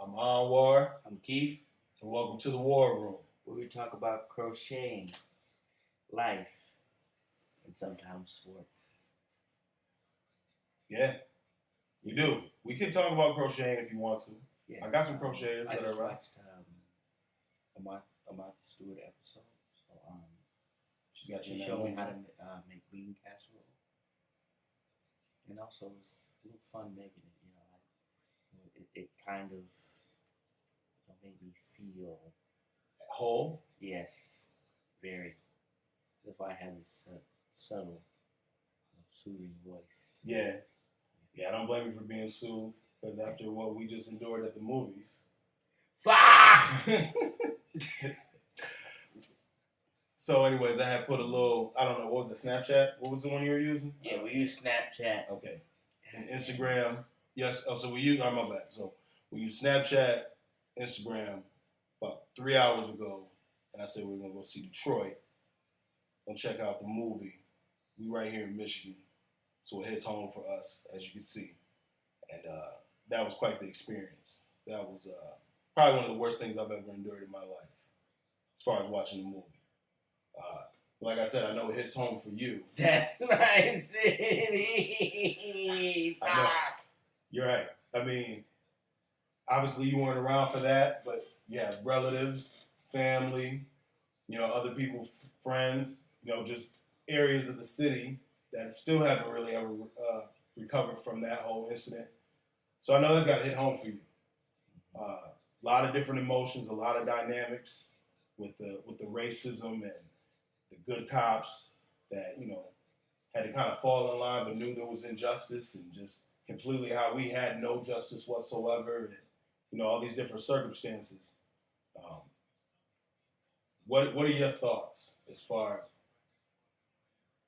I'm Anwar, I'm Keith, and welcome to the WAR Room. where we talk about crocheting, life, and sometimes sports. Yeah, we do. We can talk about crocheting if you want to. Yeah, I got some crocheters I that just are around. watched a Martha Stewart episode. So she showed me how to make bean casserole, and also it was a little fun making it. It kind of made me feel Whole? yes, very. That's why I had this subtle, soothing voice. Yeah, I don't blame you for being soothed, because after what we just endured at the movies. So anyways, I had put a little, I don't know, what was it, Snapchat? What was the one you were using? Yeah, we use Snapchat. Okay. And Instagram. Yes. Oh, so we use, my bad. So we use Snapchat, Instagram about 3 hours ago. And I said we are going to go see Detroit. Go check out the movie. We right here in Michigan. So it hits home for us, as you can see. And that was quite the experience. That was probably one of the worst things I've ever endured in my life, as far as watching the movie. Like I said, I know it hits home for you. That's my city. I know. You're right. I mean, obviously you weren't around for that, but you have relatives, family, other people, friends, just areas of the city that still haven't really ever recovered from that whole incident. So I know this got to hit home for you. A lot of different emotions, a lot of dynamics with the racism and the good cops that, had to kind of fall in line but knew there was injustice, and just completely how we had no justice whatsoever, and, all these different circumstances. What are your thoughts as far as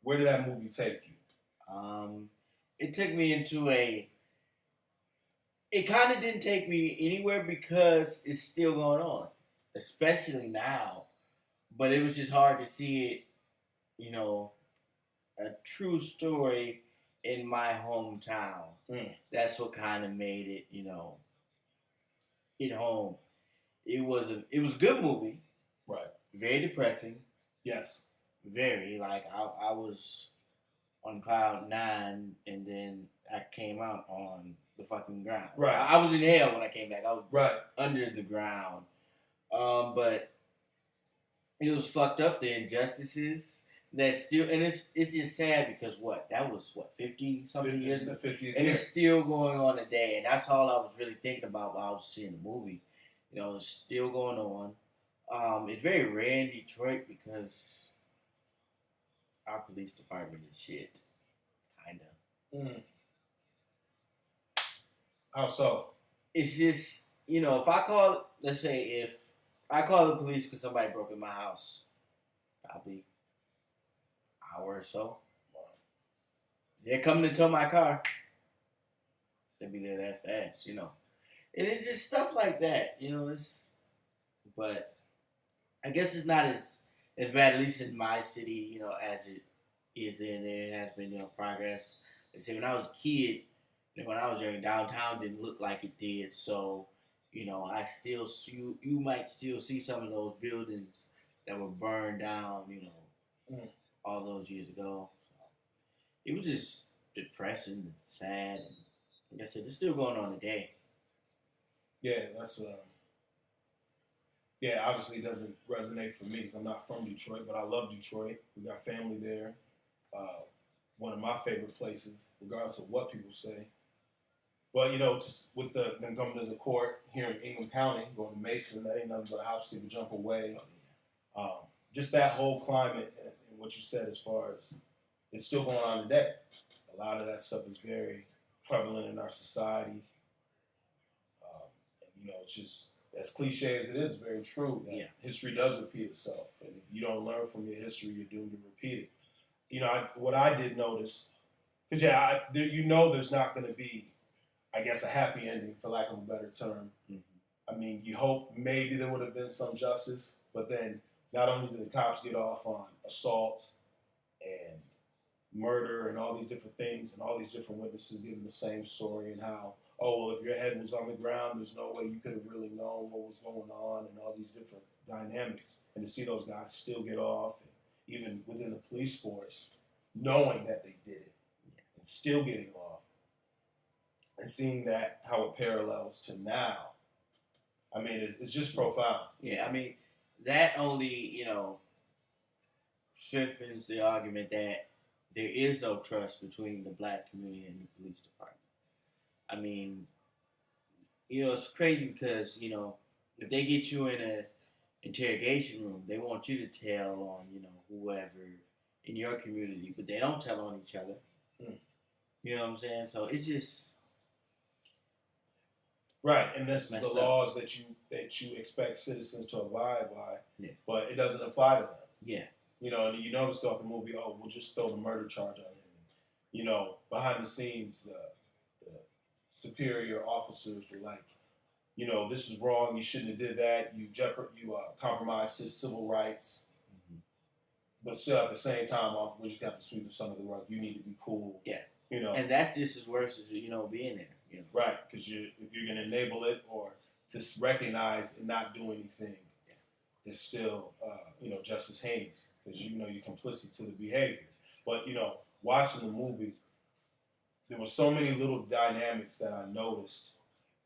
where did that movie take you? It took me into it kind of didn't take me anywhere because it's still going on, especially now. But it was just hard to see it, a true story in my hometown. That's what kind of made it, hit home. It was a good movie. Right. Very depressing. Yes. Very. Like, I was on cloud 9, and then I came out on the fucking ground. Right. I was in hell when I came back. I was right under the ground. But it was fucked up, the injustices that still, and it's just sad because that was 50 something years ago, 50, and it's still going on today, and that's all I was really thinking about while I was seeing the movie. It's still going on. It's very rare in Detroit because our police department is shit, kinda. How so? It's just, if I call the police because somebody broke in my house, probably hour or so. They're coming to tow my car. They'll be there that fast, And it's just stuff like that, but I guess it's not as bad, at least in my city, as it is there. There has been, progress. They say when I was a kid, when I was young, downtown didn't look like it did, so I still see, you might still see some of those buildings that were burned down, all those years ago. So it was just depressing and sad, and like I said, it's still going on today. Yeah, that's obviously it doesn't resonate for me because I'm not from Detroit, but I love Detroit. We got family there. One of my favorite places, regardless of what people say. But, just with them coming to the court here in Ingham County, going to Mason, that ain't nothing but a house to jump away. Just that whole climate and what you said as far as it's still going on today. A lot of that stuff is very prevalent in our society. And, it's just, as cliche as it is, very true. That history does repeat itself. And if you don't learn from your history, you're doomed to repeat it. What I did notice, because, there's not going to be, I guess, a happy ending, for lack of a better term. Mm-hmm. I mean, you hope maybe there would have been some justice, but then not only did the cops get off on assault and murder and all these different things, and all these different witnesses giving the same story, and how oh, well, if your head was on the ground, there's no way you could have really known what was going on and all these different dynamics. And to see those guys still get off, and even within the police force, knowing that they did it and still getting off, and seeing that how it parallels to now, I mean, it's just profound. Yeah, I mean, that only, strengthens the argument that there is no trust between the black community and the police department. I mean, it's crazy because, if they get you in a interrogation room, they want you to tell on, whoever in your community, but they don't tell on each other. Mm. You know what I'm saying? So it's just right, and this is the up. laws that you expect citizens to abide by, yeah. But it doesn't apply to them. Yeah. And you notice throughout the movie, oh, we'll just throw the murder charge on him. Behind the scenes, the superior officers were like, this is wrong. You shouldn't have did that. You compromised his civil rights. Mm-hmm. But still, at the same time, we just got to sweep some of the rug. You need to be cool. Yeah. And that's just as worse as being there. Right, because if you're going to enable it or to recognize and not do anything, it's still just as heinous because you're complicit to the behavior. But watching the movie, there were so many little dynamics that I noticed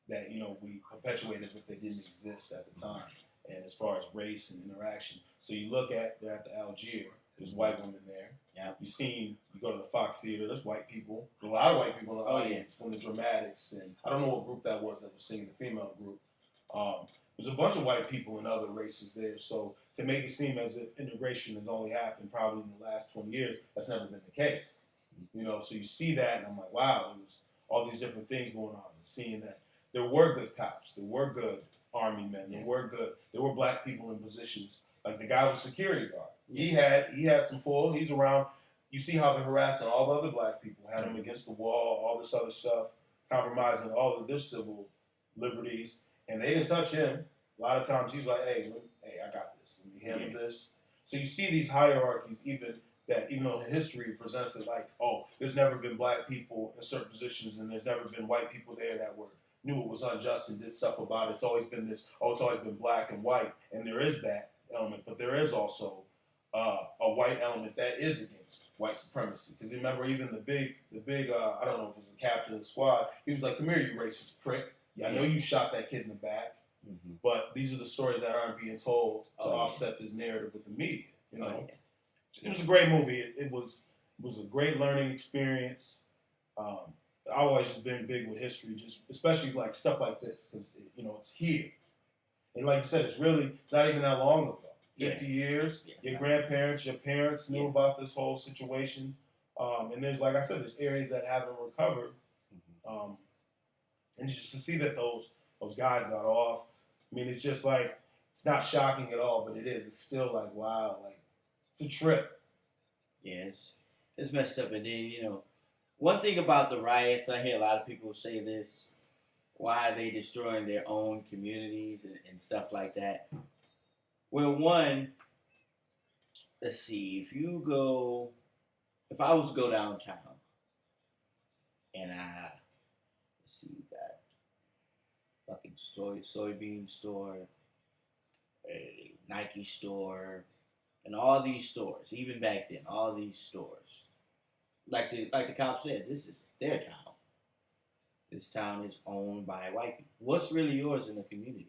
that we perpetuate as if they didn't exist at the time. And as far as race and interaction, so you look at they're at the Algier. There's white women there. Yeah. You go to the Fox Theater. There's white people. A lot of white people in the audience from the Dramatics, and I don't know what group that was singing, the female group. There's a bunch of white people and other races there. So to make it seem as if integration has only happened probably in the last 20 years, that's never been the case. So you see that, and I'm like, wow, there was all these different things going on. And seeing that there were good cops, there were good army men, there were black people in positions. Like the guy was security guard. He had some pull. He's around. You see how they're harassing all the other black people, had him against the wall, all this other stuff, compromising all of their civil liberties, and they didn't touch him. A lot of times he's like, hey, I got this. Let me handle this. So you see these hierarchies, even though history presents it like, oh, there's never been black people in certain positions, and there's never been white people there that knew it was unjust and did stuff about it. It's always been this. Oh, it's always been black and white, and there is that element, but there is also a white element that is against white supremacy. Because remember, even the big, I don't know if it was the captain of the squad, he was like, come here, you racist prick. Yeah, I know you shot that kid in the back, but these are the stories that aren't being told to offset this narrative with the media. It was a great movie. It was a great learning experience. I've always just been big with history, just especially like stuff like this, because it's here. And like you said, it's really not even that long ago. 50 years, your grandparents, your parents knew about this whole situation. And there's, like I said, there's areas that haven't recovered. And just to see that those guys got off, I mean, it's just like, it's not shocking at all, but it is. It's still like, wow, like, it's a trip. Yeah, it's messed up. And then, one thing about the riots, I hear a lot of people say this, why are they destroying their own communities and stuff like that? Well, one, let's see, if I was to go downtown and let's see, you got fucking soybean store, a Nike store, and all these stores, even back then, all these stores. Like the cop said, this is their town. This town is owned by white people. What's really yours in the community?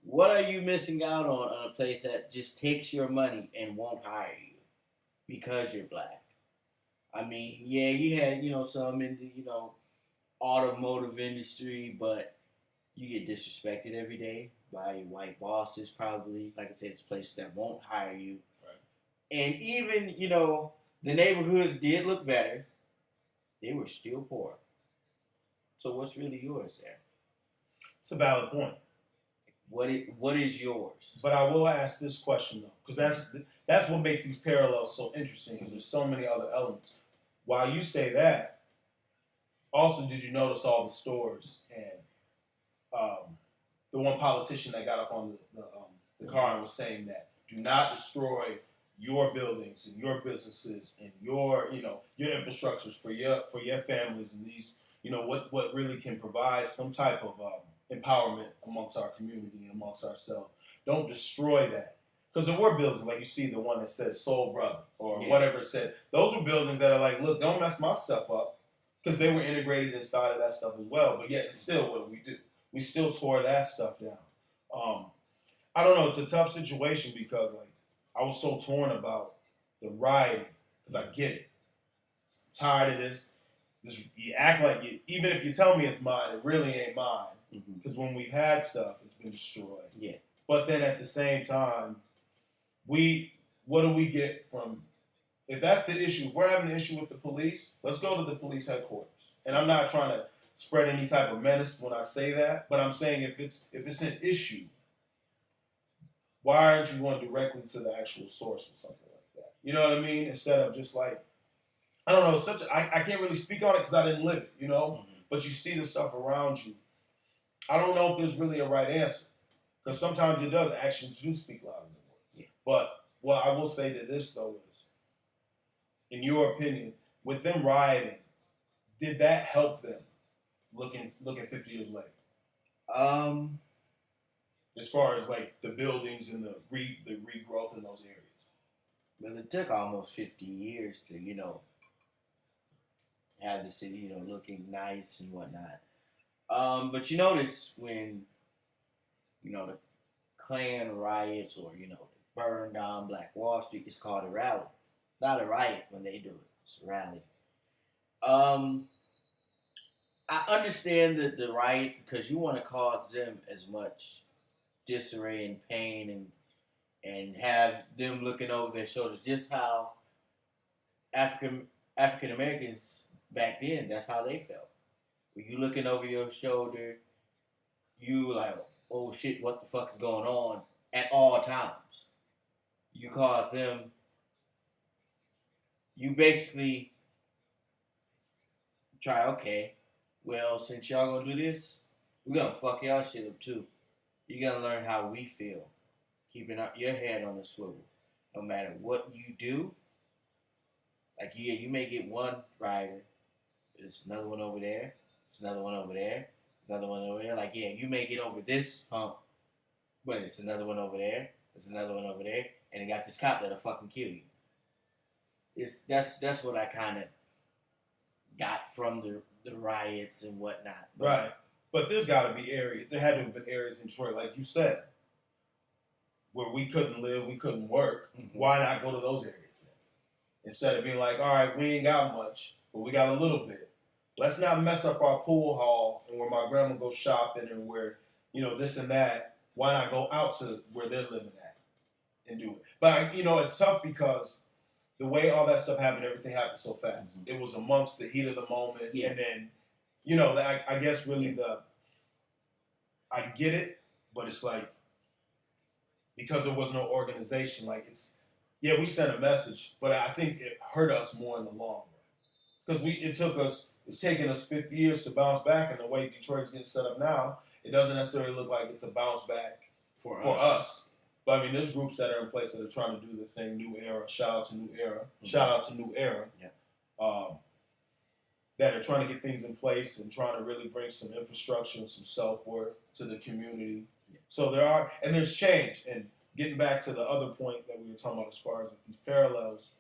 What are you missing out on a place that just takes your money and won't hire you because you're black? I mean, yeah, you had, some in the, automotive industry, but you get disrespected every day by your white bosses probably. Like I said, it's places that won't hire you. Right. And even, the neighborhoods did look better. They were still poor. So what's really yours there? It's a valid point. What is yours? But I will ask this question though, because that's what makes these parallels so interesting. Because there's so many other elements. While you say that, also did you notice all the stores and the one politician that got up on the car and was saying that do not destroy your buildings and your businesses and your infrastructures for your families and these what really can provide some type of empowerment amongst our community and amongst ourselves. Don't destroy that. Because there were buildings, like you see the one that says Soul Brother or whatever it said. Those were buildings that are like, look, don't mess my stuff up. Because they were integrated inside of that stuff as well. But yet, still, what do? We still tore that stuff down. I don't know. It's a tough situation because, like, I was so torn about the rioting because I get it. Tired of this. You act like you, even if you tell me it's mine, it really ain't mine. Because when we've had stuff, it's been destroyed. Yeah. But then at the same time, what do we get from? If that's the issue, if we're having an issue with the police, let's go to the police headquarters. And I'm not trying to spread any type of menace when I say that, but I'm saying if it's an issue, why aren't you going directly to the actual source or something like that? You know what I mean? Instead of just like, I don't know, I can't really speak on it because I didn't live it, you know? But you see the stuff around you. I don't know if there's really a right answer. Because sometimes it does, actions do speak louder than words. Yeah. But what I will say to this, though, is, in your opinion, with them rioting, did that help them looking 50 years later? As far as, like, the buildings and the regrowth in those areas. Well, it took almost 50 years to, have the city, looking nice and whatnot. But you notice when, the Klan riots or, they burn down Black Wall Street, it's called a rally. Not a riot when they do it. It's a rally. I understand the riots because you want to cause them as much disarray and pain and have them looking over their shoulders. Just how African Americans back then, that's how they felt. When you looking over your shoulder, you like, oh shit, what the fuck is going on at all times. You cause them, you basically try, okay, well, since y'all gonna do this, we're gonna fuck y'all shit up too. You're gonna learn how we feel. Keeping up your head on the swivel. No matter what you do, like, yeah, you may get one rider, there's another one over there, there's another one over there, there's another one over there. Like, yeah, you may get over this hump, but it's another one over there, there's another one over there, and they got this cop that'll fucking kill you. That's what I kind of got from the riots and whatnot. But, right. But there's got to be areas. There had to have been areas in Detroit, like you said, where we couldn't live, we couldn't work. Mm-hmm. Why not go to those areas then? Instead of being like, all right, we ain't got much, but we got a little bit. Let's not mess up our pool hall and where my grandma goes shopping and where, this and that. Why not go out to where they're living at and do it? But, it's tough because the way all that stuff happened, everything happened so fast. Mm-hmm. It was amongst the heat of the moment. Yeah. And then, I guess really I get it, but it's like, because there was no organization, like we sent a message, but I think it hurt us more in the long run. Because it's taken us 50 years to bounce back, and the way Detroit's getting set up now, it doesn't necessarily look like it's a bounce back for us. But I mean, there's groups that are in place that are trying to do the thing, New Era, shout out to New Era, that are trying to get things in place and trying to really bring some infrastructure and some self-worth to the community. Yeah. So there's change. And getting back to the other point that we were talking about as far as these parallels,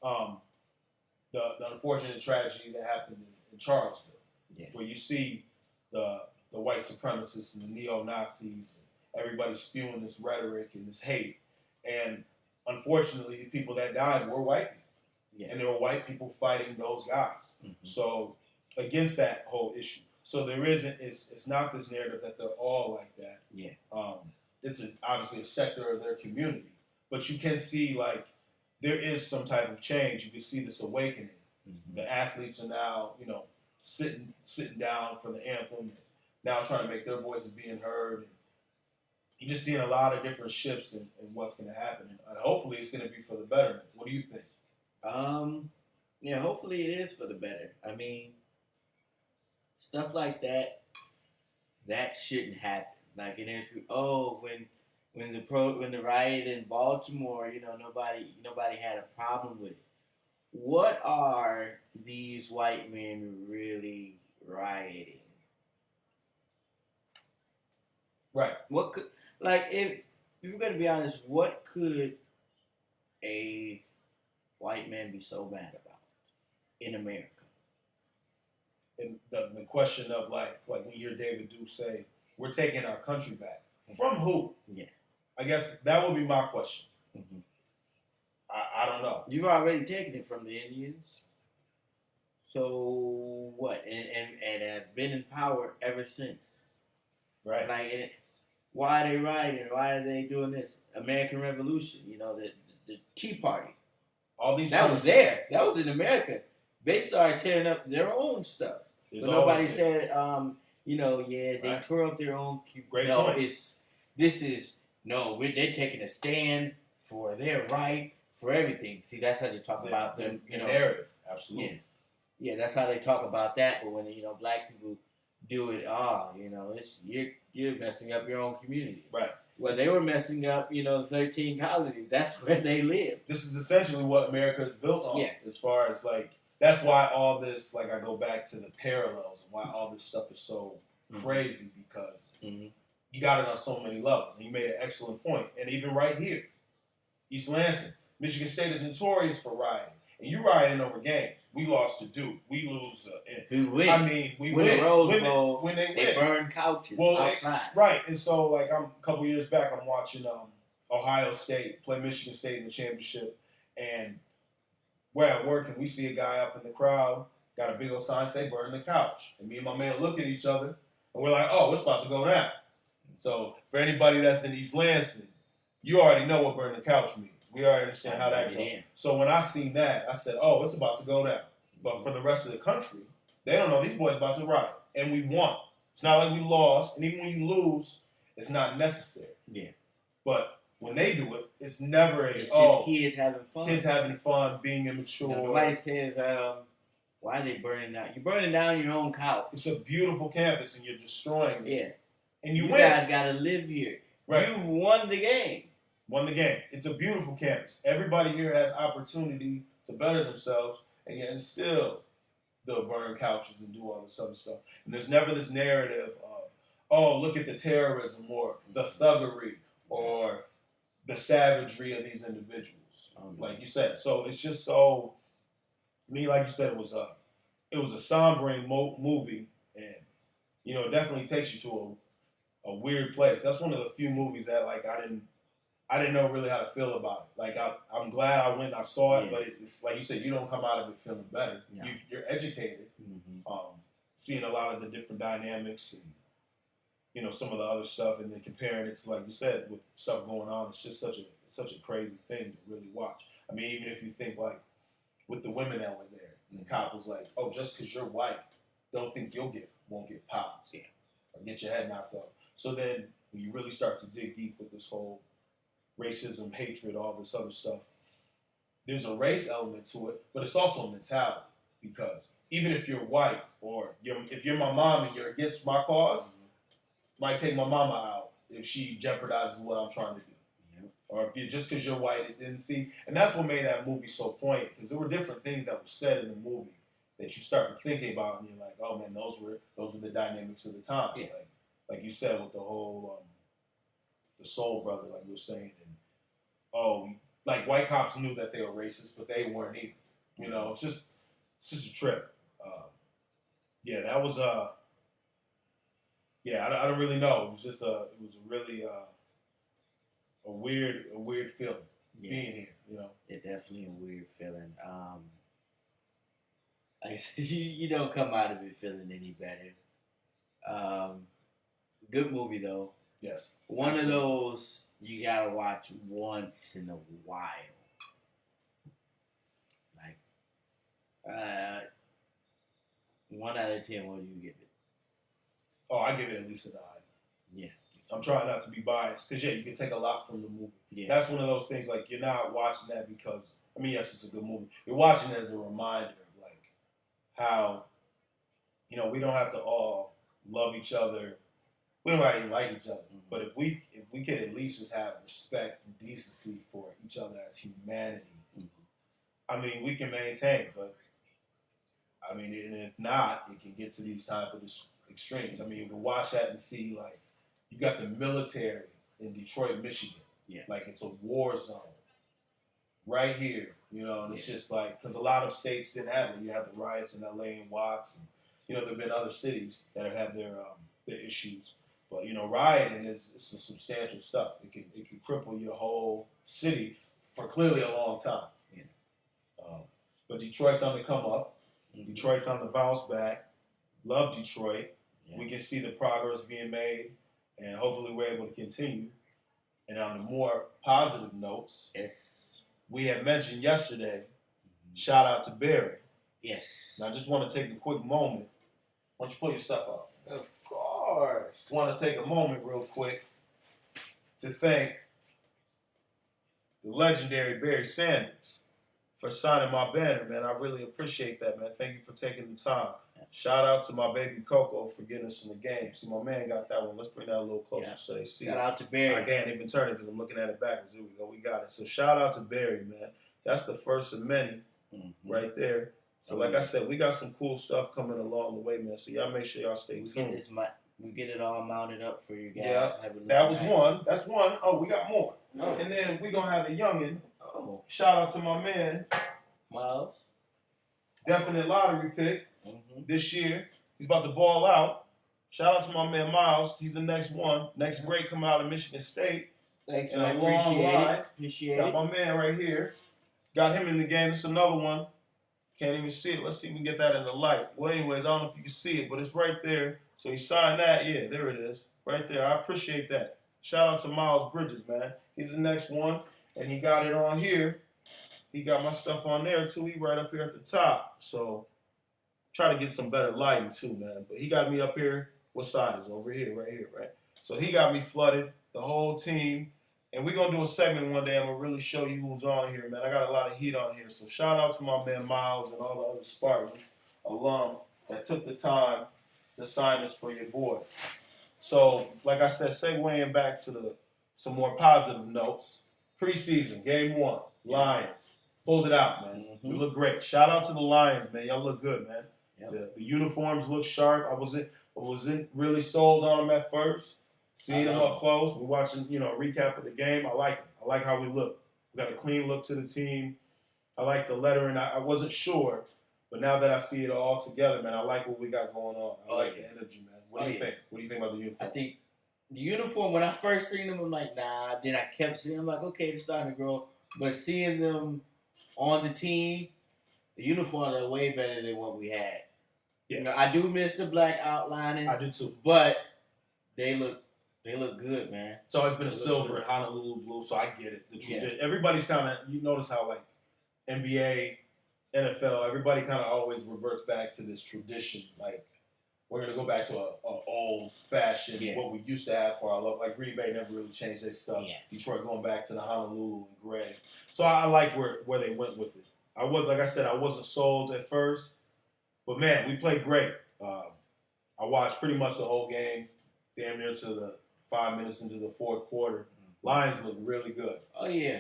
the unfortunate tragedy that happened in Charlottesville, where you see the white supremacists and the neo-Nazis, and everybody spewing this rhetoric and this hate. And unfortunately, the people that died were white people. Yeah. And there were white people fighting those guys. Mm-hmm. So against that whole issue. So it's not this narrative that they're all like that. Yeah. It's obviously a sector of their community. But you can see, like, there is some type of change. You can see this awakening. Mm-hmm. The athletes are now, sitting down for the anthem, and now trying to make their voices being heard. And you're just seeing a lot of different shifts in what's going to happen. And hopefully it's going to be for the betterment. What do you think? Hopefully it is for the better. I mean, stuff like that shouldn't happen. Like, when the riot in Baltimore, nobody had a problem with it. What are these white men really rioting. Right. What could, like, if we're gonna be honest, what could a white man be so mad about in America? And the question of like when you hear David Duke say, "We're taking our country back," from who? Yeah. I guess that would be my question. Mm-hmm. I don't know. You've already taken it from the Indians. So what? And have been in power ever since. Right. Like, why are they rioting? Why are they doing this? American Revolution. The Tea Party. All these. That was there. That was in America. They started tearing up their own stuff. But nobody said, they tore up their own. Great no, point. they're taking a stand for their right, for everything. See, that's how they talk about them. The narrative. Absolutely. Yeah, that's how they talk about that. But when black people do it, you're messing up your own community. Right. Well, they were messing up, the 13 colonies. That's where they live. This is essentially what America is built on. Yeah. As far as that's why all this, I go back to the parallels and why all this stuff is so crazy, because you got it on so many levels. And you made an excellent point. And even right here, East Lansing, Michigan State is notorious for rioting. And you rioting over games. We lost to Duke. We lose. We win. I mean, we win. win. The Rose Bowl, when they win. Burn couches outside. Right. And so, I'm a couple years back, I'm watching Ohio State play Michigan State in the championship. And we're at work, and we see a guy up in the crowd, got a big old sign say, "Burn the couch." And me and my man look at each other, and we're like, "Oh, it's about to go down." So, for anybody that's in East Lansing, you already know what burn the couch means. We already understand how that goes. So when I seen that, I said, "Oh, it's about to go down." But for the rest of the country, they don't know these boys about to riot, and we won. It's not like we lost, and even when you lose, it's not necessary. Yeah. But when they do it, it's never it's just kids having fun. Kids having fun, being immature. Nobody says, "Why are they burning down?" You're burning down your own couch. It's a beautiful campus, and you're destroying it. Yeah. And you win. Guys got to live here. Right. You've won the game. Won the game. It's a beautiful campus. Everybody here has opportunity to better themselves, and yet still they'll burn couches and do all this other stuff. And there's never this narrative of, "Oh, look at the terrorism," or the thuggery, or the savagery of these individuals. Like you said. So it's just so, like you said, it was a sombering movie, and it definitely takes you to a weird place. That's one of the few movies that I didn't know really how to feel about it. I'm glad I went and I saw it, but it's like you said, you don't come out of it feeling better. Yeah. You're educated, seeing a lot of the different dynamics and some of the other stuff, and then comparing it to, like you said, with stuff going on. It's just such a crazy thing to really watch. I mean, even if you think with the women that were there, and the cop was like, "Oh, just because you're white, don't think won't get popped or get your head knocked off." So then when you really start to dig deep with this whole racism, hatred, all this other stuff, there's a race element to it, but it's also a mentality, because even if you're white, or if you're my mom and you're against my cause, might take my mama out if she jeopardizes what I'm trying to do. Yep. Or if just because you're white, it didn't see. And that's what made that movie so poignant, because there were different things that were said in the movie that you start thinking about, and you're like, "Oh man, those were the dynamics of the time." Yeah. Like you said, with the whole the Soul Brother, like you were saying, and white cops knew that they were racist, but they weren't either. It's just a trip. That was I don't really know. It was just it was really a weird feeling being here. It's definitely a weird feeling. Like I said, you don't come out of it feeling any better. Good movie though. Yes. One of those you gotta watch once in a while. 1 out of 10, what do you give it? Oh, I give it at least a 9. Yeah. I'm trying not to be biased, because you can take a lot from the movie. Yeah. That's one of those things, you're not watching that because, yes, it's a good movie. You're watching it as a reminder of how, we don't have to all love each other. We don't have to like each other. Mm-hmm. But if we could at least just have respect and decency for each other as humanity, we can maintain. But I mean, and if not, it can get to these type of extremes. I mean, you can watch that and see, like, you got the military in Detroit, Michigan. Yeah. Like, it's a war zone right here, and it's just like, because a lot of states didn't have it. You have the riots in LA and Watts, and, there have been other cities that have had their issues. But, rioting is some substantial stuff. It can cripple your whole city for clearly a long time. Yeah. But Detroit's on the come up. Mm-hmm. Detroit's on the bounce back. Love Detroit. Yeah. We can see the progress being made, and hopefully we're able to continue. And on the more positive notes, yes, we had mentioned yesterday, shout out to Barry. Yes. Now I just want to take a quick moment. Why don't you pull your stuff up? Of course. Want to take a moment real quick to thank the legendary Barry Sanders for signing my banner, man. I really appreciate that, man. Thank you for taking the time. Shout out to my baby Coco for getting us in the game. See, my man got that one. Let's bring that a little closer so they see Shout it. out to Barry. I can't even turn it because I'm looking at it backwards. Here we go. We got it. So shout out to Barry, man. That's the first of many right there. So like I said, we got some cool stuff coming along the way, man. So y'all make sure y'all stay tuned. We get it all mounted up for you guys. Yeah, that was one. That's one. Oh, we got more. Oh. And then we going to have a youngin'. Oh. Shout out to my man. Miles. Definite lottery pick this year. He's about to ball out. Shout out to my man Miles. He's the next one. Next break coming out of Michigan State. Thanks, and man. A long ride. Appreciate got it. my man right here. Got him in the game. It's another one. Can't even see it. Let's see if we can get that in the light. Well, anyways, I don't know if you can see it, but it's right there. So he signed that. Yeah, there it is. Right there. I appreciate that. Shout out to Miles Bridges, man. He's the next one. And he got it on here. He got my stuff on there, too. He right up here at the top. So try to get some better lighting, too, man. But he got me up here. What side is it? Over here, right here, right? So he got me flooded, the whole team. And we're going to do a segment one day. I'm going to really show you who's on here, man. I got a lot of heat on here. So shout out to my man Miles and all the other Spartan alum that took the time to sign this for your boy. So, like I said, segueing back to some more positive notes. Preseason, game 1, Lions. Pulled it out, man. We look great. Shout out to the Lions, man. Y'all look good, man. Yep. The uniforms look sharp. I wasn't really sold on them at first. Seeing them up close, we're watching, a recap of the game. I like it. I like how we look. We got a clean look to the team. I like the lettering. I wasn't sure, but now that I see it all together, man, I like what we got going on. I like the energy, man. What do you think? What do you think about the uniform? I think the uniform, when I first seen them, I'm like, nah. Then I kept seeing them, like, okay, they're starting to grow. But seeing them on the team, the uniforms are way better than what we had. Yes. I do miss the black outlining. I do too. But they look good, man. It's always been a silver and Honolulu blue, so I get it. Everybody's kind of, you notice how, like, NBA, NFL, everybody kind of always reverts back to this tradition. Like, we're going to go back to a old-fashioned, what we used to have for our love. Like, Green Bay never really changed their stuff. Yeah. Detroit going back to the Honolulu and gray. So I like where they went with it. Like I said, I wasn't sold at first. But, man, we played great. I watched pretty much the whole game, damn near to the 5 minutes into the fourth quarter. Lions look really good. Oh, yeah.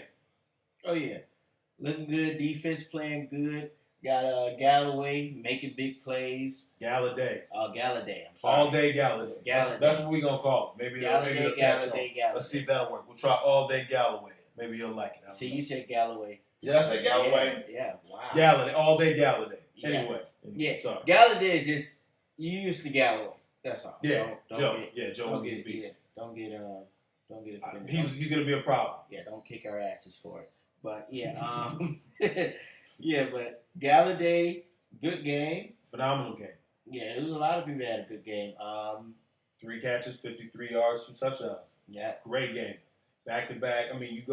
Looking good. Defense playing good. Got Galloway making big plays. Galladay. Galladay. I'm sorry. All day Galladay. That's what we're going to call it. Maybe Galladay. Let's see if that'll work. We'll try all day Galloway. Maybe you'll like it. See, you said Galloway. Yeah, I said Galloway. Yeah, wow. Galladay. All day Galladay. Yeah. Anyway. Sorry. Galladay is just, you used to Galloway. That's all. Yeah, Joe was a beast. Don't get offended. He's gonna be a problem. Yeah, don't kick our asses for it. But yeah, but Galladay, good game. Phenomenal game. Yeah, it was a lot of people that had a good game. 3 catches, 53 yards, 2 touchdowns. Yeah, great game. Back to back. I mean, you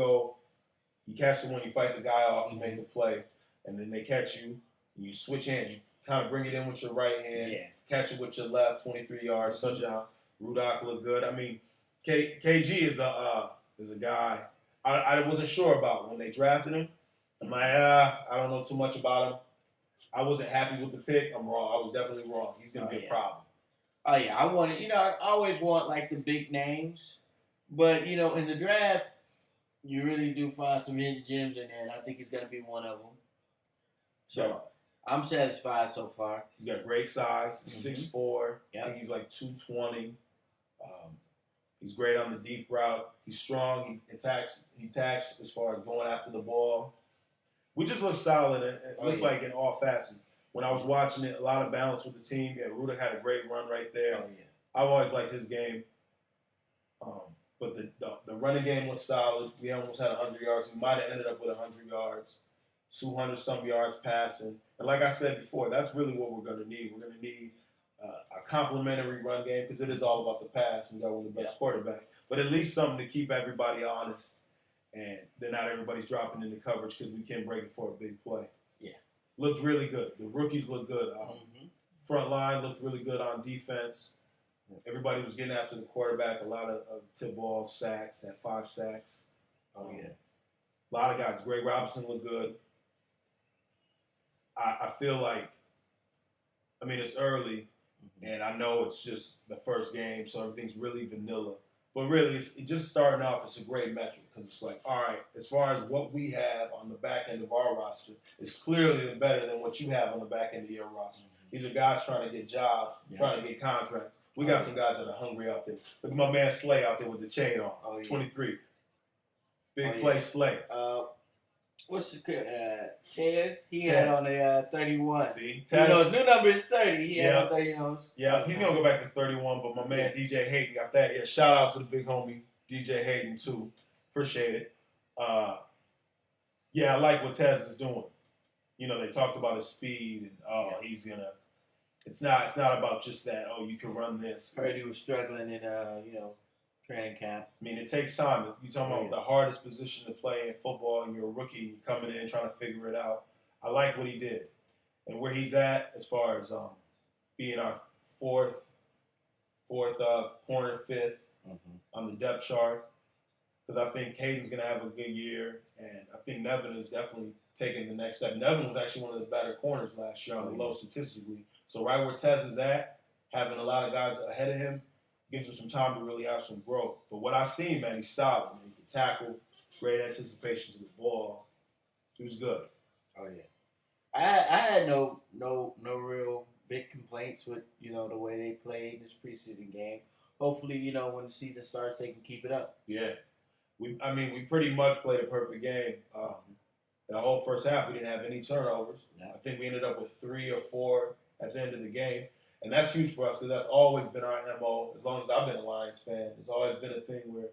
catch the one, you fight the guy off to make the play, and then they catch you. You switch hands. You kind of bring it in with your right hand, catch it with your left, 23 yards, touchdown. Rudock looked good. I mean, KG is a guy I wasn't sure about when they drafted him. I'm like, I don't know too much about him. I wasn't happy with the pick. I'm wrong. I was definitely wrong. He's going to be a problem. Oh, yeah. I always want, like, the big names. But, in the draft, you really do find some hidden gems in there, and I think he's going to be one of them. So, I'm satisfied so far. He's got great size. He's 6'4". Yep. I think he's like 220. He's great on the deep route. He's strong. He attacks as far as going after the ball. We just look solid. It looks like in all facets. When I was watching it, a lot of balance with the team. Yeah, Ruda had a great run right there. Oh, yeah. I've always liked his game. But the running game looks solid. We almost had 100 yards. We might have ended up with 100 yards, 200-some yards passing. And like I said before, that's really what we're going to need. We're going to need a complementary run game because it is all about the pass. We got one of the best quarterbacks. But at least something to keep everybody honest. And then not everybody's dropping into coverage because we can't break it for a big play. Yeah. Looked really good. The rookies looked good. Front line looked really good on defense. Everybody was getting after the quarterback. A lot of tip balls, sacks, had 5 sacks. A lot of guys. Greg Robinson looked good. I feel like, I mean, it's early, and I know it's just the first game, so everything's really vanilla. But really, it's just starting off, it's a great metric because it's like, all right, as far as what we have on the back end of our roster, it's clearly better than what you have on the back end of your roster. These are guys trying to get jobs, trying to get contracts. We got some guys that are hungry out there. Look at my man Slay out there with the chain on, 23. Big play Slay. What's the Tez? He had on the 31. See, Tez, his new number is 30. He had on 30. Yeah, he's gonna go back to 31. But my man DJ Hayden got that. Yeah, shout out to the big homie DJ Hayden too. Appreciate it. Yeah, I like what Tez is doing. You know, they talked about his speed and he's gonna. It's not about just that. Oh, you can run this. Heard he was struggling in training camp. I mean, it takes time. You're talking about the hardest position to play in football, and you're a rookie coming in trying to figure it out. I like what he did, and where he's at as far as being our fourth corner, fifth on the depth chart. Because I think Hayden's going to have a good year, and I think Nevin is definitely taking the next step. Nevin was actually one of the better corners last year on the low statistically. So right where Tez is at, having a lot of guys ahead of him, gives him some time to really have some growth. But what I seen, man, he's solid. Man. He can tackle, great anticipation to the ball. He was good. Oh yeah, I had no real big complaints with the way they played this preseason game. Hopefully, when the season starts, they can keep it up. Yeah, we pretty much played a perfect game. The whole first half, we didn't have any turnovers. Yeah. I think we ended up with 3 or 4 at the end of the game. And that's huge for us because that's always been our MO. As long as I've been a Lions fan, it's always been a thing where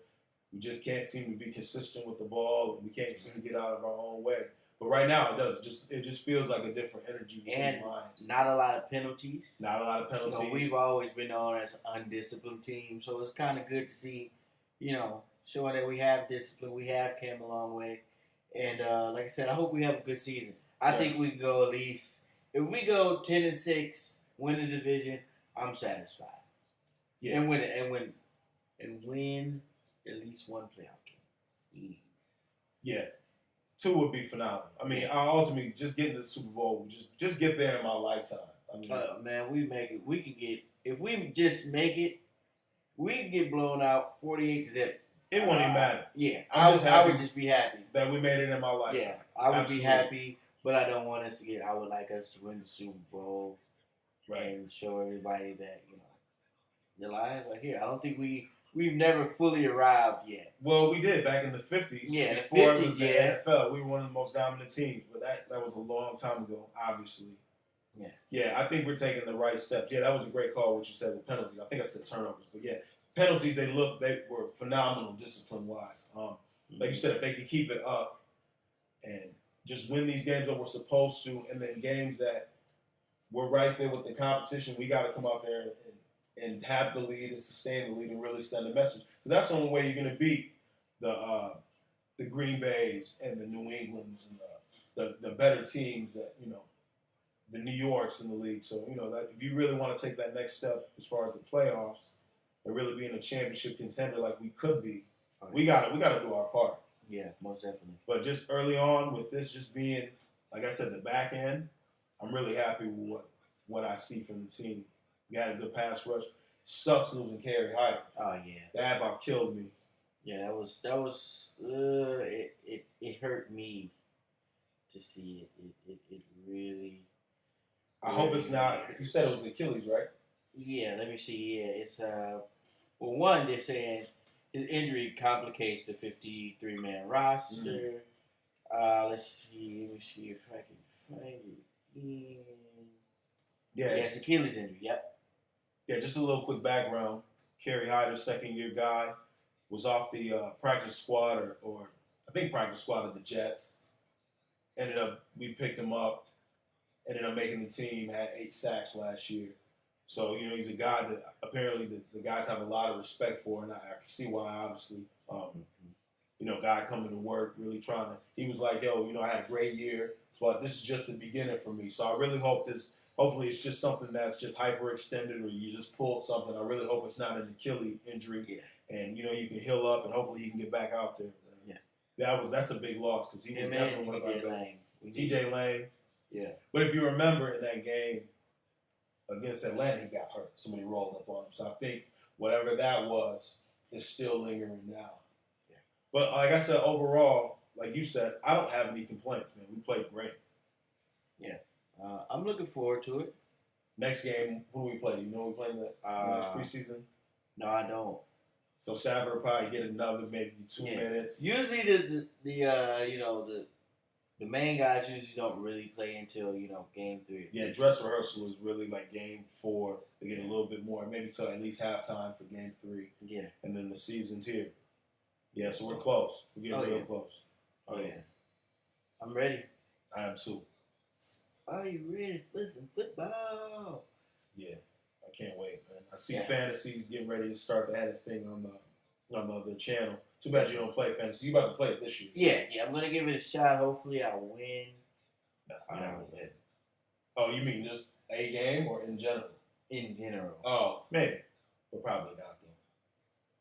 we just can't seem to be consistent with the ball and we can't seem to get out of our own way. But right now, it does. It just feels like a different energy with these Lions. Not a lot of penalties. Not a lot of penalties. We've always been known as an undisciplined team, so it's kind of good to see, showing that we have discipline. We have came a long way. And like I said, I hope we have a good season. I think we can go at least, if we go 10-6, win the division, I'm satisfied. Yeah. And win at least one playoff game. Yeah. 2 would be phenomenal. I mean, I ultimately just getting to the Super Bowl, just get there in my lifetime. I mean, man, we make it. We could get, if we just make it, we can get blown out 48-0. It won't even matter. Yeah, I would just be happy that we made it in my lifetime. Yeah, I would be happy, but I don't want us to get. I would like us to win the Super Bowl, and show everybody that the Lions are here. I don't think we've never fully arrived yet. Well, we did back in the 50s. Yeah, before the 50s. It was the NFL. We were one of the most dominant teams, but that was a long time ago, obviously. Yeah. Yeah, I think we're taking the right steps. Yeah, that was a great call. What you said with penalties. I think I said turnovers, but yeah. Penalties, they were phenomenal discipline-wise. Like you said, if they could keep it up and just win these games that we're supposed to, and then games that we're right there with the competition, we got to come out there and have the lead and sustain the lead and really send a message. Because that's the only way you're going to beat the Green Bays and the New Englands and the better teams that, the New Yorks in the league. So, that if you really want to take that next step as far as the playoffs, and really being a championship contender like we could be, we gotta do our part. Yeah, most definitely. But just early on with this just being, like I said, the back end, I'm really happy with what I see from the team. We had a good pass rush. Sucks losing Kerry Hyder. Oh yeah, that about killed me. Yeah, that was it hurt me to see it. It really, I hope it's not. You said it was Achilles, right? Yeah, let me see. Yeah, it's well, one they're saying his injury complicates the 53-man roster. Let's see. Let me see if I can find it. Yeah. Yeah, it's Achilles injury. Yep. Yeah, just a little quick background. Kerry Hyder, second-year guy, was off the practice squad or I think practice squad of the Jets. We picked him up, ended up making the team, had 8 sacks last year. So, he's a guy that apparently the guys have a lot of respect for, and I can see why, obviously. Guy coming to work, really trying to, he was like, yo, I had a great year, but this is just the beginning for me. So I really hope hopefully it's just something that's just hyperextended or you just pulled something. I really hope it's not an Achilles injury. Yeah. And, you can heal up and hopefully he can get back out there. Yeah. That's a big loss because he was definitely one of our guys. TJ Lang. Yeah. But if you remember in that game against Atlanta, he got hurt. Somebody rolled up on him. So I think whatever that was is still lingering now. Yeah. But like I said, overall, like you said, I don't have any complaints, man. We played great. Yeah. I'm looking forward to it. Next game, who do we play? Do you know we play in the next preseason? No, I don't. So Stafford will probably get another maybe 2 minutes. Usually the main guys usually don't really play until, game 3. Yeah, dress rehearsal is really like game 4. They get a little bit more, maybe till at least halftime for game 3. Yeah. And then the season's here. Yeah, so we're close. We're getting real close. Oh, yeah. I'm ready. I am too. Are you ready for some football? Yeah, I can't wait, man. I see fantasies getting ready to start. They had a thing on the other channel. Too bad you don't play fantasy. You about to play it this year? Yeah. I'm gonna give it a shot. Hopefully, I win. I don't win. Oh, you mean just a game or in general? In general. Oh, maybe, but probably not though.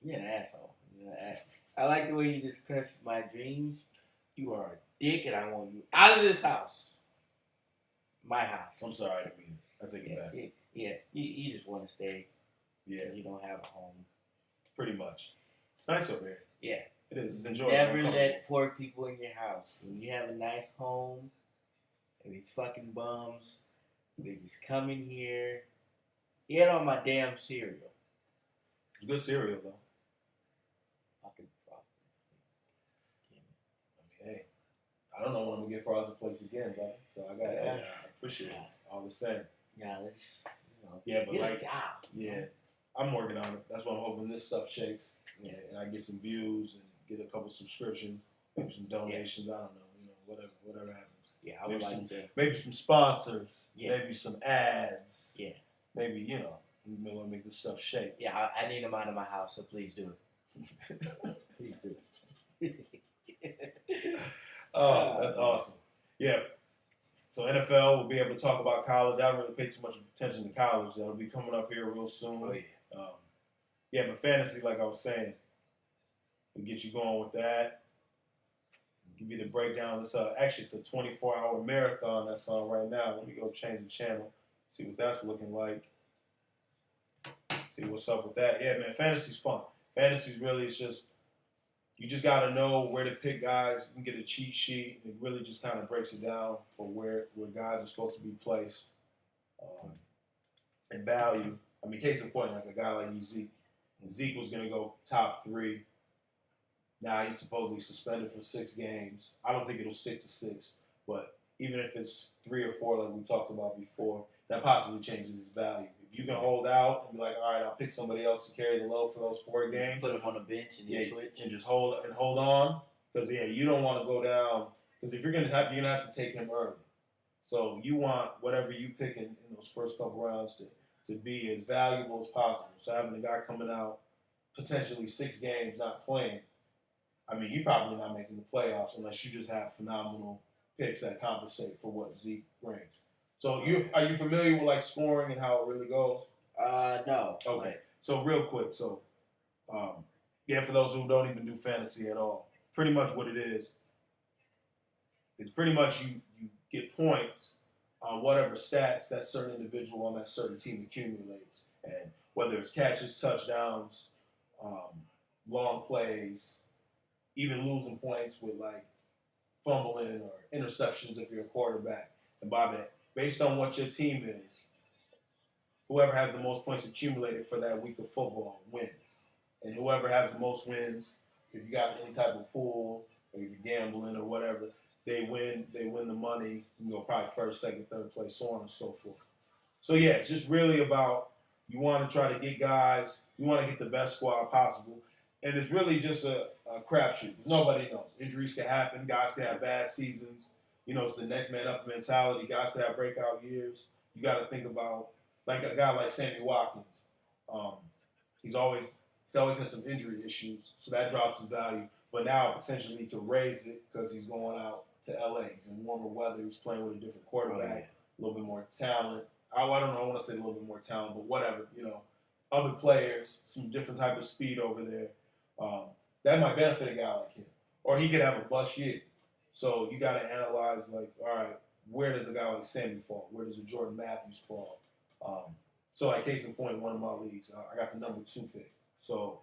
You're an asshole. I like the way you discuss my dreams. You are a dick, and I want you out of this house. My house. I'm sorry, I mean, I take it back. Yeah. You just want to stay. Yeah. You don't have a home. Pretty much. It's nice over here. Yeah. It is. It's enjoyable. Never let poor people in your house. When you have a nice home, and these fucking bums, they just come in here. Eat all my damn cereal. It's good cereal, though. Fucking Frosted. I mean, hey, I don't know when I'm going to get Frosted Flakes again, brother. So I appreciate it all the same. Yeah, let's, yeah, but get like, a job. Yeah, I'm working on it. That's why I'm hoping this stuff shakes. Yeah. And I get some views and get a couple subscriptions, maybe some donations. I don't know, whatever happens. Yeah, I would like to. Maybe some sponsors. Yeah. Maybe some ads. Yeah. Maybe, we may want to make this stuff shake. Yeah, I need them out of my house, so please do it. Please do it. Oh, that's awesome. Yeah. So NFL will be able to talk about college. I don't really pay too much attention to college. That'll be coming up here real soon. Oh, yeah. Yeah, but fantasy, like I was saying, will get you going with that. Give you the breakdown. It's a 24-hour marathon that's on right now. Let me go change the channel, see what that's looking like. See what's up with that. Yeah, man, fantasy's fun. Fantasy's really, it's just, you just got to know where to pick guys. You can get a cheat sheet. It really just kind of breaks it down for where guys are supposed to be placed and value. I mean, case in point, like a guy like Zeke. And Zeke was going to go top 3. Now he's supposedly suspended for 6 games. I don't think it'll stick to 6. But even if it's 3 or 4, like we talked about before, that possibly changes his value. If you can hold out and be like, all right, I'll pick somebody else to carry the load for those 4 games. Put him on the bench and then switch. And just hold on. Because, you don't want to go down. Because if you're going to have to take him early. So you want whatever you pick in those first couple rounds to be as valuable as possible. So having a guy coming out potentially 6 games not playing, I mean, you're probably not making the playoffs unless you just have phenomenal picks that compensate for what Zeke brings. So are you familiar with like scoring and how it really goes? No. Okay. So real quick. So, for those who don't even do fantasy at all, pretty much what it is, it's pretty much you get points on whatever stats that certain individual on that certain team accumulates. And whether it's catches, touchdowns, long plays, even losing points with like fumbling or interceptions if you're a quarterback. And by based on what your team is, whoever has the most points accumulated for that week of football wins. And whoever has the most wins, if you got any type of pool or if you're gambling or whatever, they win the money. You go probably first, second, third place, so on and so forth. So yeah, it's just really about you want to try to get guys, you want to get the best squad possible. And it's really just a crapshoot. Nobody knows. Injuries can happen. Guys can have bad seasons. It's the next man up mentality. Guys can have breakout years. You got to think about like a guy like Sammy Watkins. He's always had some injury issues, so that drops his value. But now potentially he can raise it because he's going out to LA. He's in warmer weather. He's playing with a different quarterback, a little bit more talent. I don't know. I want to say a little bit more talent, but whatever. Other players, some different type of speed over there. That might benefit a guy like him, or he could have a bust year. So you got to analyze like, all right, where does a guy like Sammy fall? Where does a Jordan Matthews fall? So like case in point, one of my leagues, I got the number 2 pick. So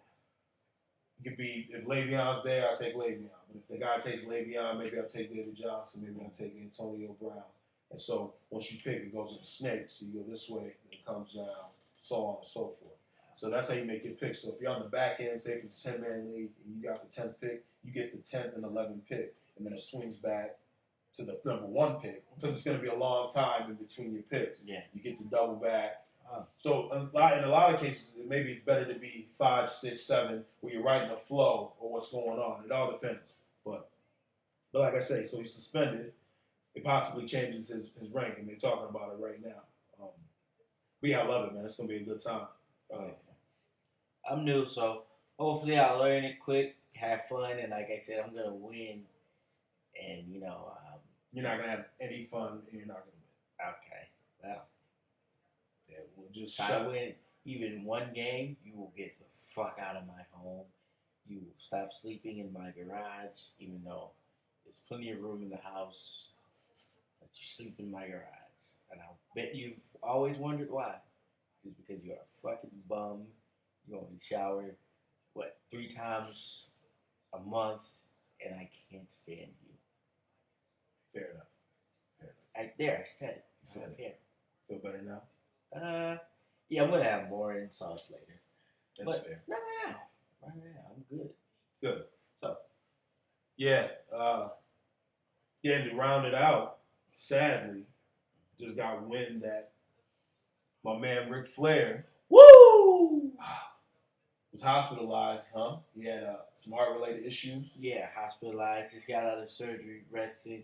it could be if Le'Veon's there, I'll take Le'Veon. But if the guy takes Le'Veon, maybe I'll take David Johnson, maybe I'll take Antonio Brown. And so once you pick, it goes in the snake. So you go this way, and it comes down, so on and so forth. So that's how you make your pick. So if you're on the back end, say if it's a 10-man league, and you got the 10th pick, you get the 10th and 11th pick, and then it swings back to the number 1 pick because it's going to be a long time in between your picks. Yeah. You get to double back. So in a lot of cases, maybe it's better to be 5, 6, 7, where you're right in the flow of what's going on. It all depends. But like I say, so he's suspended. It possibly changes his rank, and they're talking about it right now. But yeah, I love it, man. It's going to be a good time. I'm new, so hopefully I'll learn it quick, have fun, and like I said, I'm going to win. And, you're not going to have any fun, and you're not going to win. Okay. Well. Yeah, we'll just if I win even one game, you will get the fuck out of my home. You will stop sleeping in my garage, even though there's plenty of room in the house. But you sleep in my garage. And I'll bet you've always wondered why. It's because you're a fucking bum. You only shower, 3 times a month, and I can't stand you. Fair enough. I said it. I don't care. Feel better now? Yeah, I'm gonna have more sauce later. That's fair. Right now, I'm good. Good. So, yeah, and to round it out, sadly, just got wind that my man Ric Flair, woo, was hospitalized. He had some heart-related issues. Yeah, hospitalized. Just got out of surgery, rested.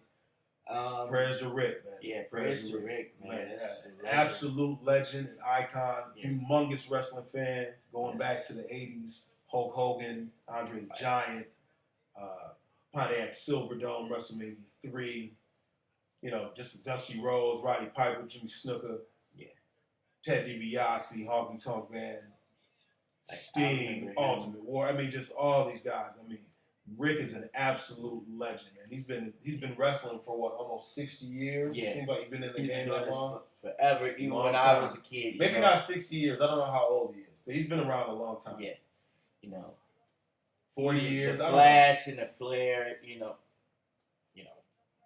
Prayers to Rick, man. Yeah, prayers to Rick, man. Absolute legend, an icon, humongous wrestling fan, going back to the 80s. Hulk Hogan, Andre the Giant, Pontiac Silverdome, WrestleMania 3. Just Dusty Rhodes, Roddy Piper, Jimmy Snuka, Ted DiBiase, Honky Tonk Man, Sting, Ultimate War. Just all these guys. Rick is an absolute legend, man. He's been wrestling for almost 60 years. Yeah. It seems like he's been in the game that long. Forever, even when I was a kid. Maybe not 60 years. I don't know how old he is, but he's been around a long time. Yeah. 40 years. The Flash and the Flair,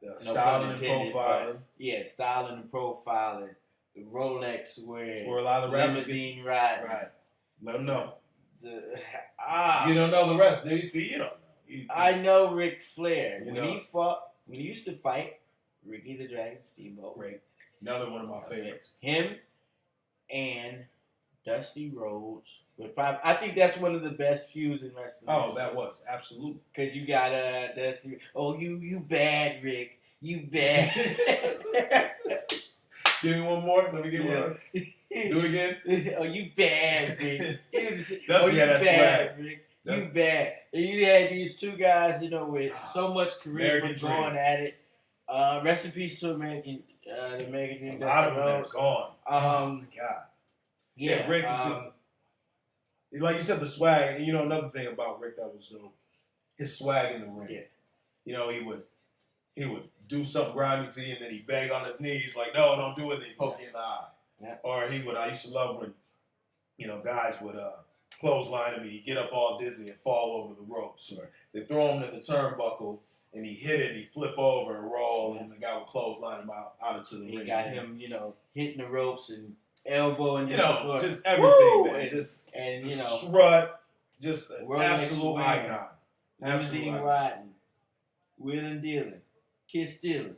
the styling and profiling. Yeah, styling and profiling. The Rolex wearing. Where a lot of the rappers limousine riding. Right. Let them know. You don't know the rest, do you? See, you don't know. I know Ric Flair. When he used to fight Ricky the Dragon Steamboat. Great. Another one of my favorites. Him and Dusty Rhodes. I think that's one of the best feuds in wrestling. Oh, that was. Absolutely. Because you got Dusty. Oh, you bad, Rick. You bad. Give me one more. Let me get one. Do it again. Oh, you bad, Rick. Dusty had that bad, swag. Rick. You bad. And you had these 2 guys, with so much charisma going at it. Rest in peace to the American Dream. A lot of them are gone. Oh, my God. Yeah, Rick is just, like you said, the swag. And another thing about Rick that was dope, his swag in the ring. Yeah. He would do something grimy to you, and then he'd beg on his knees like, no, don't do it, and he'd poke you in the eye. Yeah. Or I used to love when, guys would clothesline him, he'd get up all dizzy and fall over the ropes. Or they throw him to the turnbuckle, and he hit it, and he flip over and roll, and the guy would clothesline him out into the ring. He got him, hitting the ropes and elbowing, just everything, man. And the strut, just an Rolex absolute wearing, icon. Limousine riding, wheeling dealing, kiss stealing,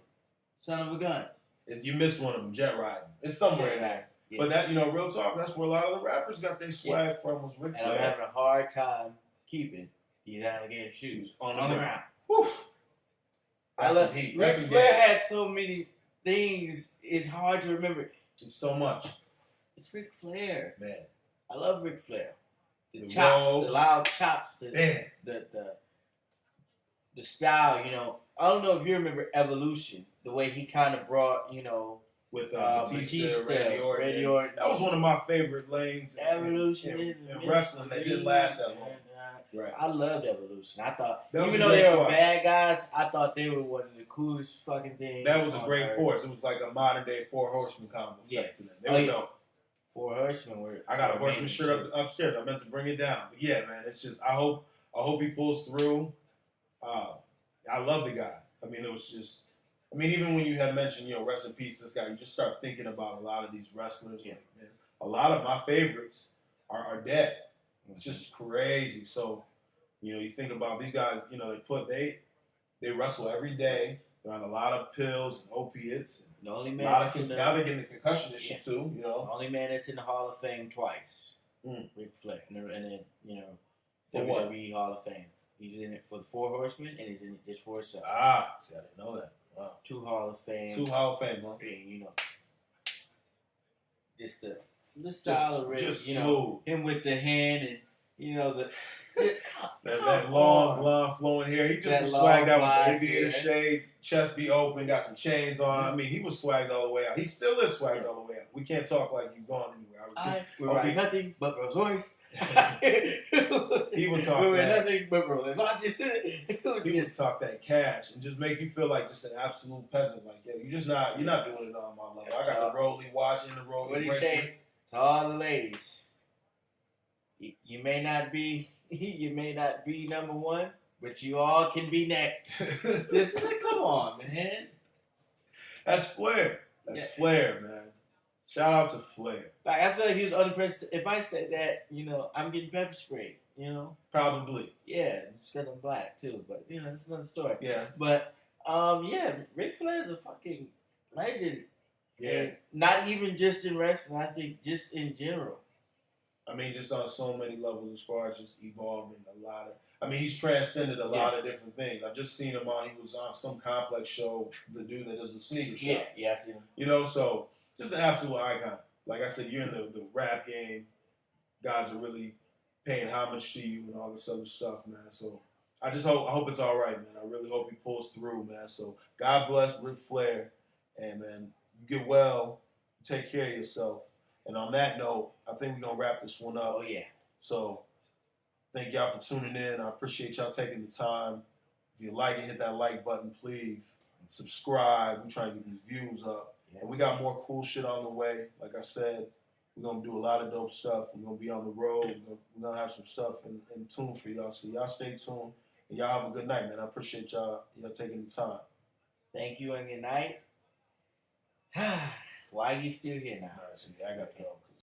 son of a gun. If you missed one of them, jet riding. It's somewhere in there. Yeah. But that, real talk, that's where a lot of the rappers got their swag from, was Ric Flair. And I'm having a hard time keeping these alligator shoes on the ground. Ric Flair has so many things, it's hard to remember. It's so much. It's Ric Flair. Man. I love Ric Flair. The chops, the loud chops, the style, I don't know if you remember Evolution, the way he kind of brought, with Batista, Randy Orton. That was one of my favorite lanes. Evolution in wrestling that didn't last that long. Right. I loved Evolution. I thought, even though they were bad guys, I thought they were one of the coolest fucking things. That was a great force. It was like a modern day Four Horsemen combo effect to them. They were dope. Four Horsemen were. I got a Horseman shirt upstairs. I meant to bring it down, but yeah, man, it's just I hope he pulls through. I love the guy. It was just. Even when you had mentioned, rest in peace, this guy, you just start thinking about a lot of these wrestlers. Yeah. Like, man, a lot of my favorites are dead. It's just crazy. So, you think about these guys, they wrestle every day. They're on a lot of pills and opiates. The only man now they're getting the concussion issue too, The only man that's in the Hall of Fame twice. Ric Flair. And then, WWE Hall of Fame. He's in it for the Four Horsemen and he's in it just for himself. See, I didn't know that. Wow. 2 Hall of Fame. 2 Hall of Fame, huh? And, just the style of Rick, smooth. Him with the hand and, that long blonde flowing hair. He just was swagged out with the aviator shades, chest be open, got some chains on. He was swagged all the way out. He still is swagged all the way out. We can't talk like he's gone anywhere. We're riding nothing but Rolls Royce. He would talk we're that. Nothing but Rolls Royce. He would talk that cash and just make you feel like just an absolute peasant. Like, you're not doing it on my level. I got the Rollie watch and the Rollie. What do you say to all the ladies? You may not be number one, but you all can be next. Come on, man. That's Flair. Flair, man. Shout out to Flair. Like, I feel like he was unprecedented. If I said that, I'm getting pepper sprayed, Probably. Yeah, it's because I'm black, too. But, that's another story. Yeah. But, Ric Flair's a fucking legend. Yeah. And not even just in wrestling, I think just in general. Just on so many levels as far as just evolving a lot of... he's transcended a lot of different things. I've just seen him he was on some complex show, the dude that does the sneaker shop. Yeah, I see him. So just an absolute icon. Like I said, you're in the rap game. Guys are really paying homage to you and all this other stuff, man. So I hope it's all right, man. I really hope he pulls through, man. So God bless Ric Flair. And, man, you get well. Take care of yourself. And on that note, I think we're going to wrap this one up. Oh, yeah. So thank y'all for tuning in. I appreciate y'all taking the time. If you like it, hit that like button, please. Subscribe. We're trying to get these views up. Yeah. And we got more cool shit on the way. Like I said, we're going to do a lot of dope stuff. We're going to be on the road. We're going to have some stuff in tune for y'all. So y'all stay tuned. And y'all have a good night, man. I appreciate y'all taking the time. Thank you and good night. Why are you still here now? All right, so I got to go.